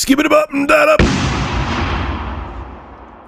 Skip it up and that up.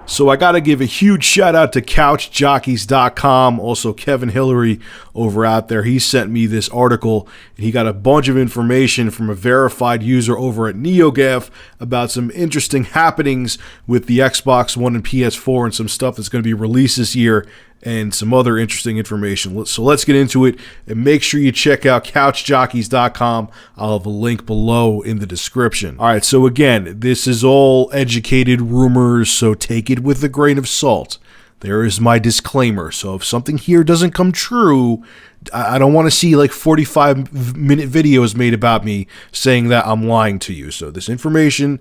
So I got to give a huge shout out to CouchJockeys.com. Also, Kevin Hillary over out there. He sent me this article, and he got a bunch of information from a verified user over at NeoGAF about some interesting happenings with the Xbox One and PS4 and some stuff that's going to be released this year and some other interesting information. So let's get into it, and make sure you check out CouchJockeys.com. I'll have a link below in the description. All right, so again, this is all educated rumors, so take it with a grain of salt. There is my disclaimer. So if something here doesn't come true, I don't want to see like 45-minute videos made about me saying that I'm lying to you. So this information,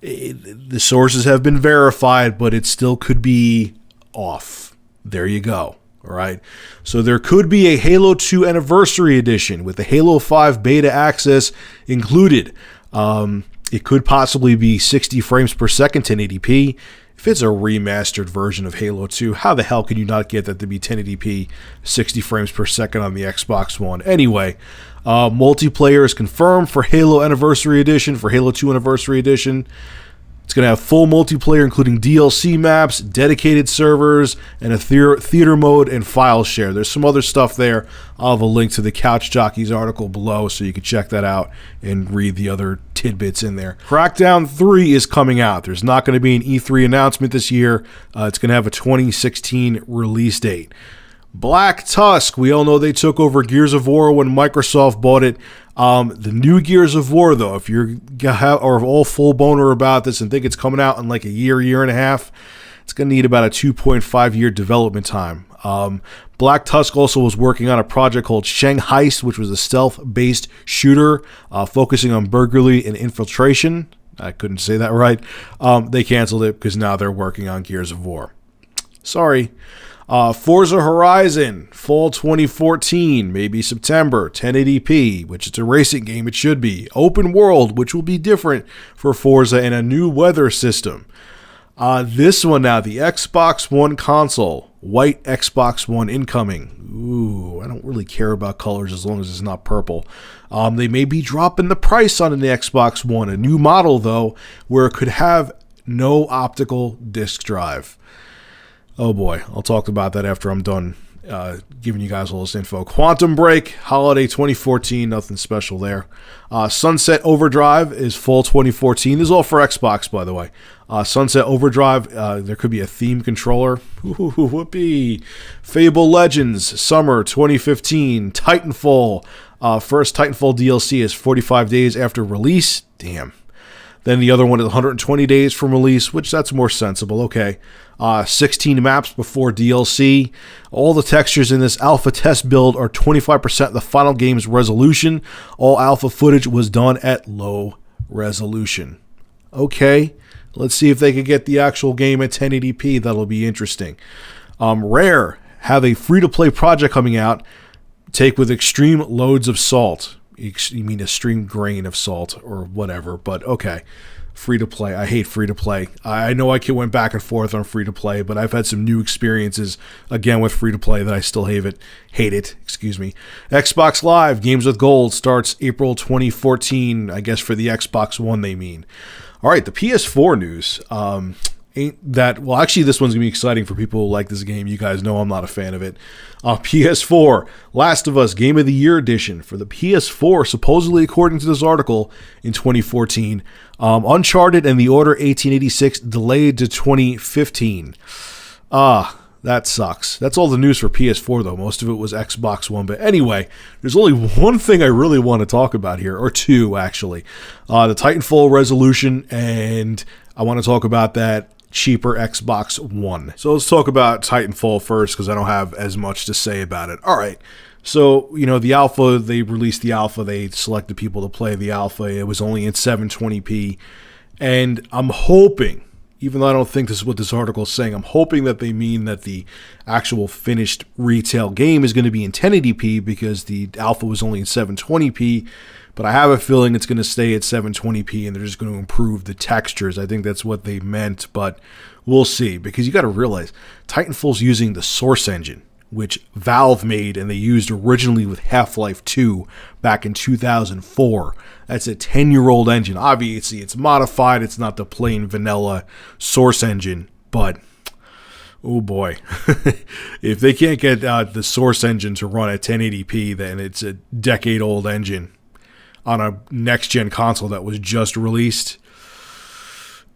the sources have been verified, but it still could be off. There you go. All right. So there could be a Halo 2 Anniversary Edition with the Halo 5 beta access included. It could possibly be 60 frames per second, 1080p. If it's a remastered version of Halo 2, how the hell can you not get that to be 1080p, 60 frames per second on the Xbox One? Anyway, multiplayer is confirmed for Halo Anniversary Edition, for Halo 2 Anniversary Edition. It's going to have full multiplayer, including DLC maps, dedicated servers, and a theater mode and file share. There's some other stuff there. I'll have a link to the Couch Jockeyz article below, so you can check that out and read the other tidbits in there. Crackdown 3 is coming out. There's not going to be an E3 announcement this year. It's going to have a 2016 release date. Black Tusk, we all know they took over Gears of War when Microsoft bought it. The new Gears of War, though, if you're all full boner about this and think it's coming out in like a year and a half, it's going to need about a 2.5 year development time. Black Tusk also was working on a project called Shanghai, which was a stealth-based shooter focusing on burglary and infiltration. I couldn't say that right. They canceled it because now they're working on Gears of War. Sorry. Forza Horizon, fall 2014, maybe September, 1080p, which it's a racing game, it should be. Open world, which will be different for Forza, and a new weather system. This one now, the Xbox One console, white Xbox One incoming. Ooh, I don't really care about colors as long as it's not purple. They may be dropping the price on the Xbox One, a new model though, where it could have no optical disc drive. Oh boy, I'll talk about that after I'm done giving you guys all this info. Quantum Break, holiday 2014, nothing special there. Sunset Overdrive is fall 2014. This is all for Xbox, by the way. Sunset Overdrive, there could be a theme controller. Ooh, whoopee. Fable Legends, summer 2015. Titanfall, first Titanfall DLC is 45 days after release. Damn. Then the other one is 120 days from release, which that's more sensible. Okay. 16 maps before DLC. All the textures in this alpha test build are 25% of the final game's resolution. All alpha footage was done at low resolution. Okay. Let's see if they could get the actual game at 1080p. That'll be interesting. Rare have a free-to-play project coming out. Take with extreme loads of salt. You mean extreme grain of salt or whatever, but okay. Free-to-play. I hate free-to-play. I know I went back and forth on free-to-play, but I've had some new experiences, again, with free-to-play that I still hate it. Xbox Live, Games with Gold, starts April 2014, I guess for the Xbox One they mean. All right, the PS4 news. Actually, this one's going to be exciting for people who like this game. You guys know I'm not a fan of it. PS4, Last of Us Game of the Year Edition for the PS4, supposedly according to this article, in 2014. Uncharted and The Order 1886 delayed to 2015. That sucks. That's all the news for PS4, though. Most of it was Xbox One. But anyway, there's only one thing I really want to talk about here, or two, actually. The Titanfall resolution, and I want to talk about that cheaper Xbox One. So let's talk about Titanfall first, because I don't have as much to say about it. All right. So, the alpha, they released the alpha. They selected people to play the alpha. It was only in 720p. And I'm hoping, even though I don't think this is what this article is saying, I'm hoping that they mean that the actual finished retail game is going to be in 1080p because the alpha was only in 720p. But I have a feeling it's going to stay at 720p and they're just going to improve the textures. I think that's what they meant, but we'll see. Because you got to realize, Titanfall's using the Source engine, which Valve made and they used originally with Half-Life 2 back in 2004. That's a 10-year-old engine. Obviously, it's modified. It's not the plain vanilla Source engine, but oh boy. If they can't get the Source engine to run at 1080p, then it's a decade-old engine on a next-gen console that was just released.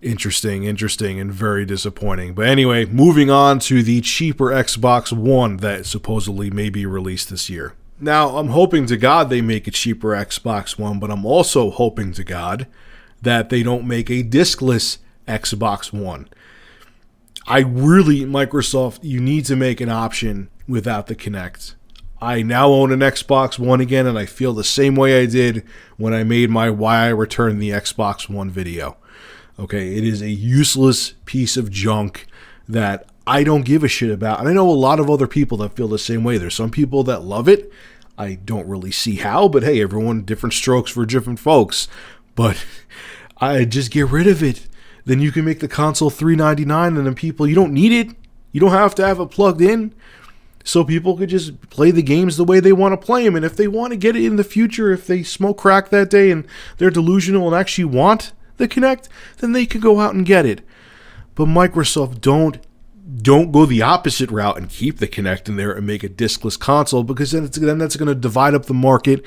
Interesting, and very disappointing. But anyway, moving on to the cheaper Xbox One that supposedly may be released this year. Now, I'm hoping to God they make a cheaper Xbox One, but I'm also hoping to God that they don't make a discless Xbox One. Microsoft, you need to make an option without the Kinect. I now own an Xbox One again, and I feel the same way I did when I made my Why I Returned the Xbox One video. Okay, it is a useless piece of junk that I don't give a shit about. And I know a lot of other people that feel the same way. There's some people that love it. I don't really see how, but hey, everyone, different strokes for different folks. But I just get rid of it. Then you can make the console $399, and then people, you don't need it. You don't have to have it plugged in. So people could just play the games the way they want to play them. And if they want to get it in the future, if they smoke crack that day and they're delusional and actually want the Kinect, then they can go out and get it. But Microsoft, don't go the opposite route and keep the Kinect in there and make a discless console, because then that's going to divide up the market.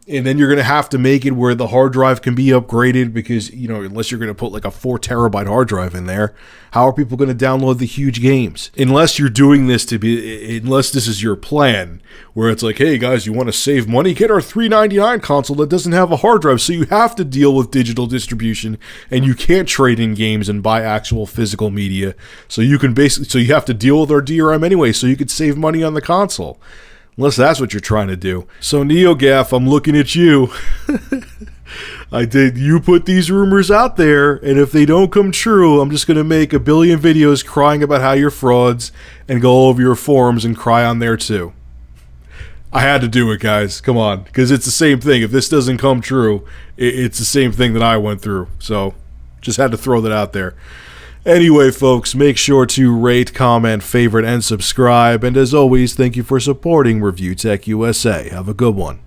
And then you're going to have to make it where the hard drive can be upgraded, because, you know, unless you're going to put like a 4 terabyte hard drive in there, how are people going to download the huge games? Unless you're doing this unless this is your plan, where it's like, hey guys, you want to save money? Get our $399 console that doesn't have a hard drive, so you have to deal with digital distribution, and you can't trade in games and buy actual physical media. So you have to deal with our DRM anyway, so you could save money on the console. Unless that's what you're trying to do. So NeoGaf, I'm looking at you. You put these rumors out there, and if they don't come true, I'm just going to make a billion videos crying about how you're frauds and go over your forums and cry on there too. I had to do it, guys. Come on. Because it's the same thing. If this doesn't come true, it's the same thing that I went through. So just had to throw that out there. Anyway, folks, make sure to rate, comment, favorite, and subscribe. And as always, thank you for supporting Review Tech USA. Have a good one.